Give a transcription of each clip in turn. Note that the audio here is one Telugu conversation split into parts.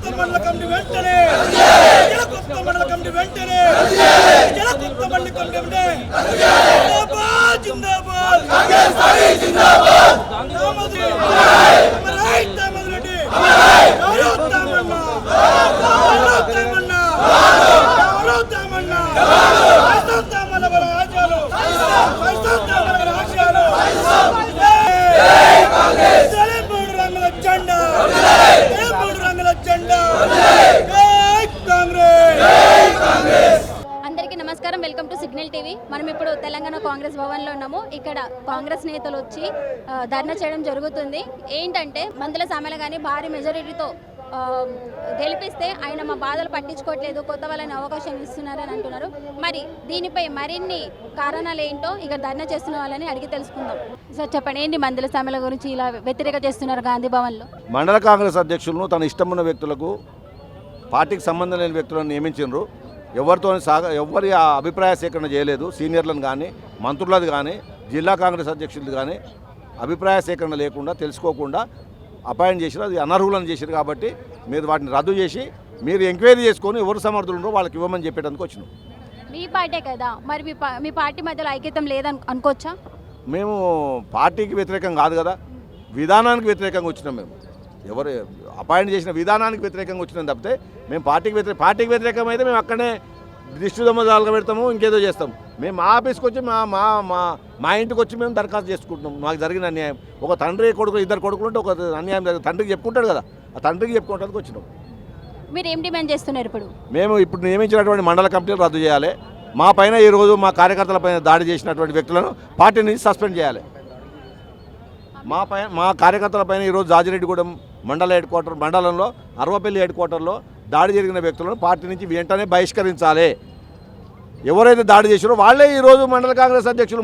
కొత్త మండల కమిటీ వెంటనే కొత్త మండల కమిటీ వెంటనే కొత్త మండల కమిటీ వెంటనే జిందాబాద్ జిందాబాద్ కాంగ్రెస్ పార్టీ జిందాబాద్ దామోదీ రైట్ దామోదీ రెడ్డి ఎవరో దామన్నా అందరికీ నమస్కారం. Welcome to signal TV. మనం ఇప్పుడు తెలంగాణ కాంగ్రెస్ భవన్లో ఉన్నాము. ఇక్కడ కాంగ్రెస్ నేతలు వచ్చి ధర్నా చేయడం జరుగుతుంది. ఏంటంటే మందుల సామెల కానీ భారీ మెజారిటీతో గెలిపిస్తే ఆయన మా బాధలు పట్టించుకోవట్లేదు, కొత్త వాళ్ళని అవకాశం ఇస్తున్నారని అంటున్నారు. మరి దీనిపై మరిన్ని కారణాలు ఏంటో ఇక్కడ ధర్నా చేస్తున్న వాళ్ళని అడిగి తెలుసుకుందాం. సార్ చెప్పండి, ఏంటి మందుల సామెల గురించి ఇలా వ్యతిరేక చేస్తున్నారు గాంధీ భవన్లో? మండల కాంగ్రెస్ అధ్యక్షులను తన ఇష్టమున్న వ్యక్తులకు, పార్టీకి సంబంధం లేని వ్యక్తులను నియమించారు. ఎవరి అభిప్రాయ సేకరణ చేయలేదు. సీనియర్లను కానీ, మంత్రులది కానీ, జిల్లా కాంగ్రెస్ అధ్యక్షులది కానీ అభిప్రాయ సేకరణ లేకుండా, తెలుసుకోకుండా అపాయింట్ చేశారు. అది అనర్హులను చేశారు. కాబట్టి మీరు వాటిని రద్దు చేసి మీరు ఎంక్వైరీ చేసుకొని ఎవరు సమర్థులు ఉన్నారో వాళ్ళకి ఇవ్వమని చెప్పేటందుకు వచ్చినాం. మీ పార్టీ కదా, మరి మీ పార్టీ మధ్యలో ఐక్యతం లేదని అనుకోవచ్చా? మేము పార్టీకి వ్యతిరేకం కాదు కదా, విధానానికి వ్యతిరేకంగా వచ్చినాం. మేము ఎవరు అపాయింట్ చేసిన విధానానికి వ్యతిరేకంగా వచ్చినాం తప్పితే మేము పార్టీకి వ్యతిరేకం అయితే మేము అక్కడనే దిష్టి దొమ్మదాలుగా పెడతాము, ఇంకేదో చేస్తాం. మేము మా ఆఫీస్కి వచ్చి మా ఇంటికి వచ్చి మేము దరఖాస్తు చేసుకుంటున్నాం. మాకు జరిగిన అన్యాయం, ఒక తండ్రి కొడుకు, ఇద్దరు కొడుకులు ఉంటే ఒక అన్యాయం జరిగింది, తండ్రికి చెప్పుకుంటాడు కదా, ఆ తండ్రికి చెప్పుకోవడానికి వచ్చినాం. మీరు ఏం డిమాండ్ చేస్తున్నారు? మేము ఇప్పుడు నియమించినటువంటి మండల కమిటీలు రద్దు చేయాలి. మా పైన ఈరోజు మా కార్యకర్తల పైన దాడి చేసినటువంటి వ్యక్తులను పార్టీ నుంచి సస్పెండ్ చేయాలి. మా కార్యకర్తల పైన ఈరోజు జాజిరెడ్డిగూడెం మండలంలో అరవపల్లి హెడ్ క్వార్టర్లో దాడి జరిగిన వ్యక్తులను పార్టీ నుంచి వెంటనే బహిష్కరించాలి. ఎవరైతే దాడి చేశారో వాళ్ళే ఈరోజు మండల కాంగ్రెస్ అధ్యక్షులు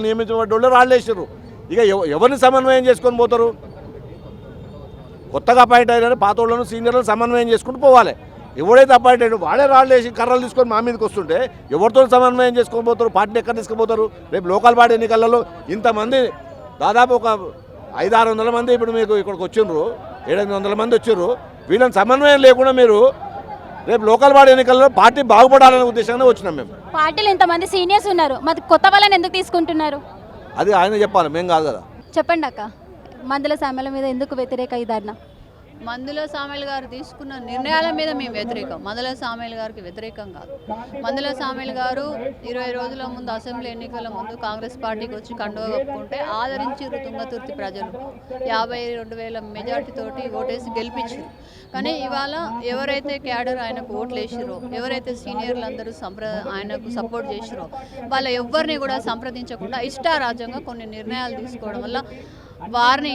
నియమించబడ్డ వాళ్ళు వాళ్ళే వేసారు. ఇక ఎవరిని సమన్వయం చేసుకొని పోతారు? కొత్తగా అపాయింట్ అయిన పాతోళ్ళను, సీనియర్లను సమన్వయం చేసుకుంటూ పోవాలి. ఎవరైతే అపాయింట్ అయ్యాడో వాళ్ళే రాళ్ళు వేసి కర్రలు తీసుకొని మా మీదకి వస్తుంటే ఎవరితో సమన్వయం చేసుకొని పోతారు? పార్టీని ఎక్కడ తీసుకుపోతారు? రేపు లోకల్ బాడీ ఎన్నికలలో ఇంతమంది, దాదాపు ఒక 500-600 మంది ఇప్పుడు మీకు ఇక్కడికి వచ్చిండ్రు, 700-800 మంది వచ్చారు. వీళ్ళని సమన్వయం లేకుండా మీరు రేపు లోకల్ బాడీ ఎన్నికల్లో పార్టీ బాగుపడాలనే ఉద్దేశంగా వచ్చినాం. మేము పార్టీలో ఇంతమంది సీనియర్స్ ఉన్నారు, మరి కొత్త వాళ్ళని ఎందుకు తీసుకుంటున్నారు? అది ఆయన చెప్పాలి, మేము కాదు కదా. చెప్పండి అక్క, మందుల సామెల మీద ఎందుకు వ్యతిరేక ఈ ధర్నా? మందుల సామెల్ గారు తీసుకున్న నిర్ణయాల మీద మేము వ్యతిరేకం, మందుల సామెల్ గారికి వ్యతిరేకం కాదు. మందుల సామెల్ గారు 20 రోజుల ముందు అసెంబ్లీ ఎన్నికల ముందు కాంగ్రెస్ పార్టీకి వచ్చి కండువ కప్పుకుంటే ఆదరించారు తుంగతుర్తి ప్రజలు. 52,000 మెజార్టీతోటి ఓటేసి గెలిపించారు. కానీ ఇవాళ ఎవరైతే క్యాడర్ ఆయనకు ఓట్లు వేసిరో, ఎవరైతే సీనియర్లు అందరూ ఆయనకు సపోర్ట్ చేసిరో వాళ్ళ ఎవరిని కూడా సంప్రదించకుండా ఇష్టారాజ్యంగా కొన్ని నిర్ణయాలు తీసుకోవడం వల్ల వారి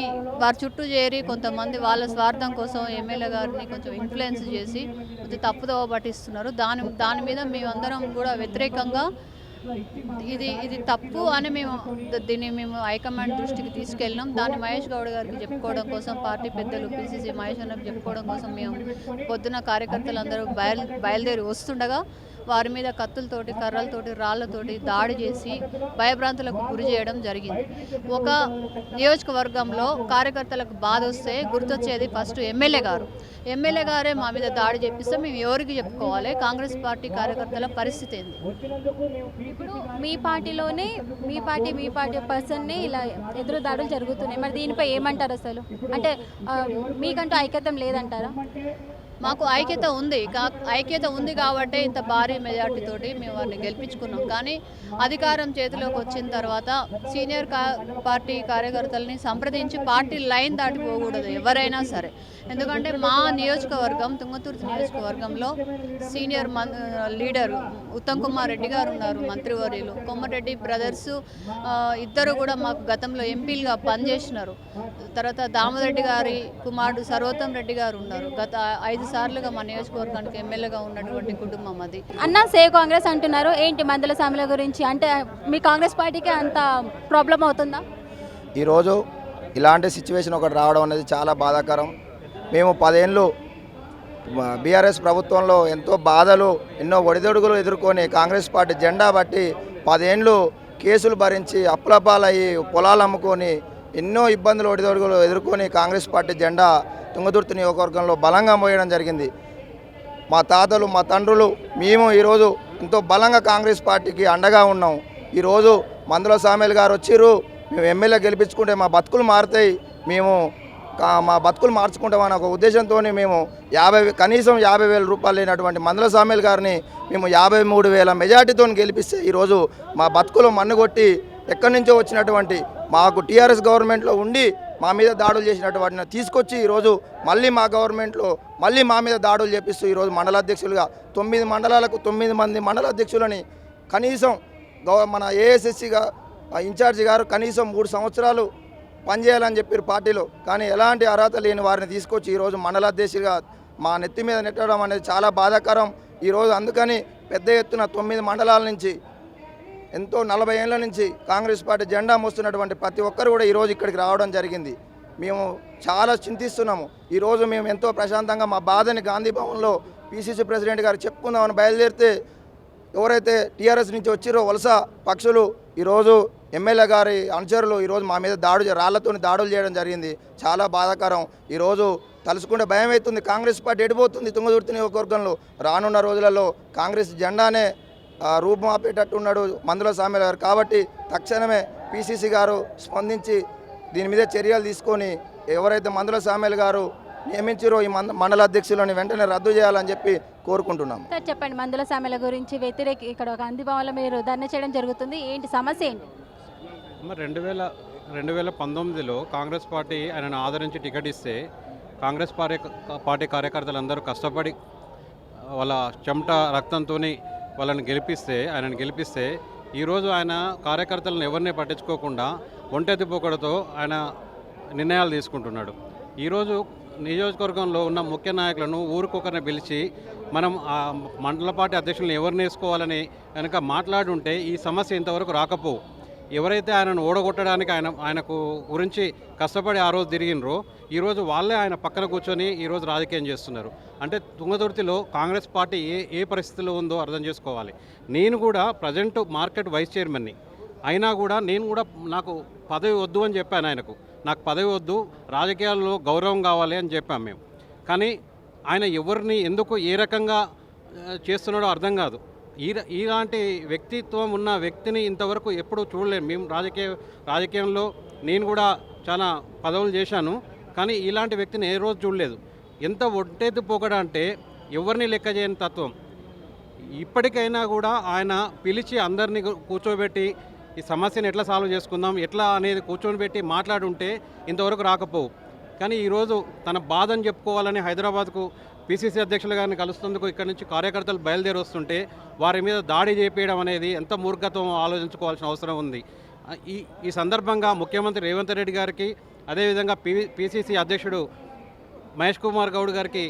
చుట్టూ చేరి కొంతమంది వాళ్ళ స్వార్థం కోసం ఎమ్మెల్యే గారిని కొంచెం ఇన్ఫ్లుయెన్స్ చేసి కొంచెం తప్పుదోవ పట్టిస్తున్నారు. దాని మీద మేమందరం కూడా వ్యతిరేకంగా ఇది తప్పు అని దీన్ని మేము హైకమాండ్ దృష్టికి తీసుకెళ్ళినాం. దాన్ని మహేష్ గౌడ్ గారికి చెప్పుకోవడం కోసం, పార్టీ పెద్దలు పిసిసి మహేష్ అన్నకు చెప్పుకోవడం కోసం మేము పొద్దున కార్యకర్తలందరూ బయలుదేరి వస్తుండగా వారి మీద కత్తులతోటి, కర్రలతోటి, రాళ్లతోటి దాడి చేసి భయభ్రాంతులకు గురి చేయడం జరిగింది. ఒక నియోజకవర్గంలో కార్యకర్తలకు బాధ వస్తే గుర్తొచ్చేది ఫస్ట్ ఎమ్మెల్యే గారే మా మీద దాడి చేపిస్తే మేము ఎవరికి చెప్పుకోవాలి? కాంగ్రెస్ పార్టీ కార్యకర్తల పరిస్థితి ఏంది? ఇప్పుడు మీ పార్టీ పర్సన్ని ఇలా ఎదురు దాడులు జరుగుతున్నాయి, మరి దీనిపై ఏమంటారు అసలు? అంటే మీకంటూ ఐక్యతం లేదంటారా? మాకు ఐక్యత ఉంది కాబట్టి ఇంత భారీ మెజార్టీతోటి మేము వారిని గెలిపించుకున్నాం. కానీ అధికారం చేతిలోకి వచ్చిన తర్వాత సీనియర్ పార్టీ కార్యకర్తలని సంప్రదించి పార్టీ లైన్ దాటిపోకూడదు ఎవరైనా సరే. ఎందుకంటే మా నియోజకవర్గం తుంగతుర్తి నియోజకవర్గంలో సీనియర్ లీడర్ ఉత్తమ్ కుమార్ రెడ్డి గారు ఉన్నారు, మంత్రివర్యులు. కొమ్మరెడ్డి బ్రదర్స్ ఇద్దరు కూడా మాకు గతంలో ఎంపీలుగా పనిచేసినారు. తర్వాత దామోదరెడ్డి గారి కుమారుడు సర్వోత్తమ్ రెడ్డి గారు ఉన్నారు. గత 5 సార్లుగా మా నియోజకవర్గానికి ఎమ్మెల్యేగా ఉన్నటువంటి కుటుంబం అది. అన్న సేవ్ కాంగ్రెస్ అంటున్నారు, ఏంటి మందుల సామెల గురించి? అంటే మీ కాంగ్రెస్ పార్టీకి అంత ప్రాబ్లం అవుతుందా? ఈరోజు ఇలాంటి సిచ్యువేషన్ ఒకటి రావడం అనేది చాలా బాధాకరం. మేము 10 ఏళ్ళు బీఆర్ఎస్ ప్రభుత్వంలో ఎంతో బాధలు, ఎన్నో ఒడిదొడుగులు ఎదుర్కొని కాంగ్రెస్ పార్టీ జెండా బట్టి 10 ఏళ్ళు కేసులు భరించి అప్పులపాలయ్యి పొలాలు అమ్ముకొని ఎన్నో ఇబ్బందులు ఒడిదొడుగులు ఎదుర్కొని కాంగ్రెస్ పార్టీ జెండా తుంగతుర్తి నియోజకవర్గంలో బలంగా మోయడం జరిగింది. మా తాతలు మా తండ్రులు మేము ఈరోజు ఎంతో బలంగా కాంగ్రెస్ పార్టీకి అండగా ఉన్నాం. ఈరోజు మందుల సామేల్ గారు వచ్చిర్రు, మేము ఎమ్మెల్యే గెలిపించుకుంటే మా బతుకులు మారుతాయి, మేము మా బతుకులు మార్చుకుంటామని ఒక ఉద్దేశంతో మేము కనీసం 50,000 రూపాయలు లేనటువంటి మందుల సామేల్ గారిని మేము 53,000 మెజార్టీతో గెలిపిస్తే ఈరోజు మా బతుకులు మన్నుగొట్టి ఎక్కడి నుంచో వచ్చినటువంటి మాకు టీఆర్ఎస్ గవర్నమెంట్లో ఉండి మా మీద దాడులు చేసినటువంటి తీసుకొచ్చి ఈరోజు మళ్ళీ మా గవర్నమెంట్లో మళ్ళీ మా మీద దాడులు చేపిస్తూ ఈరోజు మండలాధ్యక్షులుగా 9 మండలాలకు 9 మంది మండలాధ్యక్షులని కనీసం మన ఏఎస్ఎస్సిగా ఇన్ఛార్జి గారు కనీసం 3 సంవత్సరాలు పనిచేయాలని చెప్పారు పార్టీలో. కానీ ఎలాంటి అర్హత లేని వారిని తీసుకొచ్చి ఈరోజు మండలాధ్యక్షులుగా మా నెత్తి మీద నెట్టడం అనేది చాలా బాధాకరం. ఈరోజు అందుకని పెద్ద ఎత్తున 9 మండలాల నుంచి ఎంతో 40 ఏళ్ల నుంచి కాంగ్రెస్ పార్టీ జెండా మోస్తున్నటువంటి ప్రతి ఒక్కరు కూడా ఈరోజు ఇక్కడికి రావడం జరిగింది. మేము చాలా చింతిస్తున్నాము. ఈరోజు మేము ఎంతో ప్రశాంతంగా మా బాధని గాంధీ భవన్లో పిసిసి ప్రెసిడెంట్ గారు చెప్పుకుందామని బయలుదేరితే ఎవరైతే టీఆర్ఎస్ నుంచి వచ్చిరో వలస పక్షులు ఈరోజు ఎమ్మెల్యే గారి అనుచరులు ఈరోజు మా మీద రాళ్లతో దాడులు చేయడం జరిగింది. చాలా బాధాకరం. ఈరోజు తలుసుకుంటే భయం అవుతుంది. కాంగ్రెస్ పార్టీ ఎడిపోతుంది తుంగతుర్తి నియోజకవర్గంలో. రానున్న రోజులలో కాంగ్రెస్ జెండానే రూపుమాపేటట్టున్నాడు మందుల సామేల్ గారు. కాబట్టి తక్షణమే పిసిసి గారు స్పందించి దీని మీద చర్యలు తీసుకొని ఎవరైతే మందుల సామేల్ గారు నియమించారో ఈ మండల అధ్యక్షులను వెంటనే రద్దు చేయాలని చెప్పి కోరుకుంటున్నాం. సార్ చెప్పండి, మందుల సామేల గురించి ఇక్కడ ఒక గాంధీ భవన్లో మీరు ధర్నా చేయడం జరుగుతుంది, ఏంటి సమస్య ఏంటి? 2019లో కాంగ్రెస్ పార్టీ ఆయనను ఆదరించి టికెట్ ఇస్తే కాంగ్రెస్ పార్టీ కార్యకర్తలందరూ కష్టపడి వాళ్ళ చెమట రక్తంతో వాళ్ళని గెలిపిస్తే ఈరోజు ఆయన కార్యకర్తలను ఎవరిని పట్టించుకోకుండా ఒంటెత్తి పోకడతో ఆయన నిర్ణయాలు తీసుకుంటున్నాడు. ఈరోజు నియోజకవర్గంలో ఉన్న ముఖ్య నాయకులను ఊరికొకరిని పిలిచి మనం ఆ మండల పార్టీ అధ్యక్షులను ఎవరిని వేసుకోవాలని కనుక మాట్లాడుంటే ఈ సమస్య ఇంతవరకు రాకపోవు. ఎవరైతే ఆయనను ఓడగొట్టడానికి ఆయనకు గురించి కష్టపడి ఆ రోజు తిరిగినరో ఈరోజు వాళ్ళే ఆయన పక్కన కూర్చొని ఈరోజు రాజకీయం చేస్తున్నారు. అంటే తుంగతుర్తిలో కాంగ్రెస్ పార్టీ ఏ పరిస్థితిలో ఉందో అర్థం చేసుకోవాలి. నేను కూడా ప్రజెంట్ మార్కెట్ వైస్ చైర్మన్ని అయినా కూడా నాకు పదవి వద్దు అని చెప్పాను ఆయనకు. నాకు పదవి వద్దు, రాజకీయాల్లో గౌరవం కావాలి అని చెప్పాం మేము. కానీ ఆయన ఎవరిని ఎందుకు ఏ రకంగా చేస్తున్నాడో అర్థం కాదు. ఇలాంటి వ్యక్తిత్వం ఉన్న వ్యక్తిని ఇంతవరకు ఎప్పుడూ చూడలేము మేము. రాజకీయంలో నేను కూడా చాలా పదవులు చేశాను, కానీ ఇలాంటి వ్యక్తిని ఏ రోజు చూడలేదు. ఎంత ఒంటెత్తి పోకడా అంటే ఎవరిని లెక్క చేయని తత్వం. ఇప్పటికైనా కూడా ఆయన పిలిచి అందరినీ కూర్చోబెట్టి ఈ సమస్యను ఎట్లా సాల్వ్ చేసుకుందాం ఎట్లా అనేది కూర్చోబెట్టి మాట్లాడుంటే ఇంతవరకు రాకపోవు. కానీ ఈరోజు తన బాధను చెప్పుకోవాలని హైదరాబాద్కు పిసిసి అధ్యక్షులు గారిని కలుస్తుందుకు ఇక్కడి నుంచి కార్యకర్తలు బయలుదేరి వస్తుంటే వారి మీద దాడి చేపేయడం అనేది ఎంత మూర్ఖత్వం ఆలోచించుకోవాల్సిన అవసరం ఉంది. ఈ సందర్భంగా ముఖ్యమంత్రి రేవంత్ రెడ్డి గారికి, అదేవిధంగా పిసిసి అధ్యక్షుడు మహేష్ కుమార్ గౌడ్ గారికి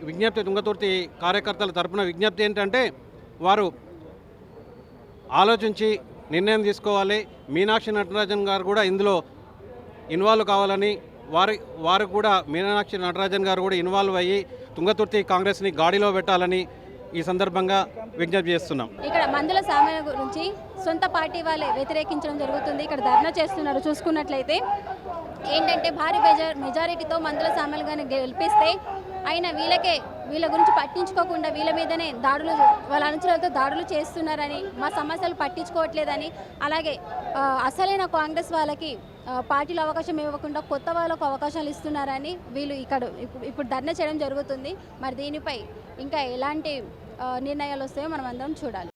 విజ్ఞప్తి, తుంగతుర్తి కార్యకర్తల తరపున విజ్ఞప్తి ఏంటంటే వారు ఆలోచించి నిర్ణయం తీసుకోవాలి. మీనాక్షి నటరాజన్ గారు కూడా ఇందులో ఇన్వాల్వ్ కావాలని, వారు కూడా మీనాక్షి నటరాజన్ గారు కూడా ఇన్వాల్వ్ అయ్యి తుంగతుర్తి కాంగ్రెస్ని గాడిలో పెట్టాలని ఈ సందర్భంగా విజ్ఞప్తి చేస్తున్నాం. ఇక్కడ మందుల సామేల గురించి సొంత పార్టీ వాళ్ళే వ్యతిరేకించడం జరుగుతుంది. ఇక్కడ ధర్నా చేస్తున్నారు. చూసుకున్నట్లయితే ఏంటంటే భారీ మెజారిటీతో మందుల సామేల్ గారిని గెలిపిస్తే ఆయన వీళ్ళ గురించి పట్టించుకోకుండా వీళ్ళ మీదనే వాళ్ళ అనుచరులతో దాడులు చేస్తున్నారని, మా సమస్యలు పట్టించుకోవట్లేదని, అలాగే అసలైన కాంగ్రెస్ వాళ్ళకి పార్టీలో అవకాశం ఇవ్వకుండా కొత్త వాళ్ళకు అవకాశాలు ఇస్తున్నారని వీళ్ళు ఇప్పుడు ధర్నా చేయడం జరుగుతుంది. మరి దీనిపై ఇంకా ఎలాంటి నిర్ణయాలు వస్తాయో మనం అందరం చూడాలి.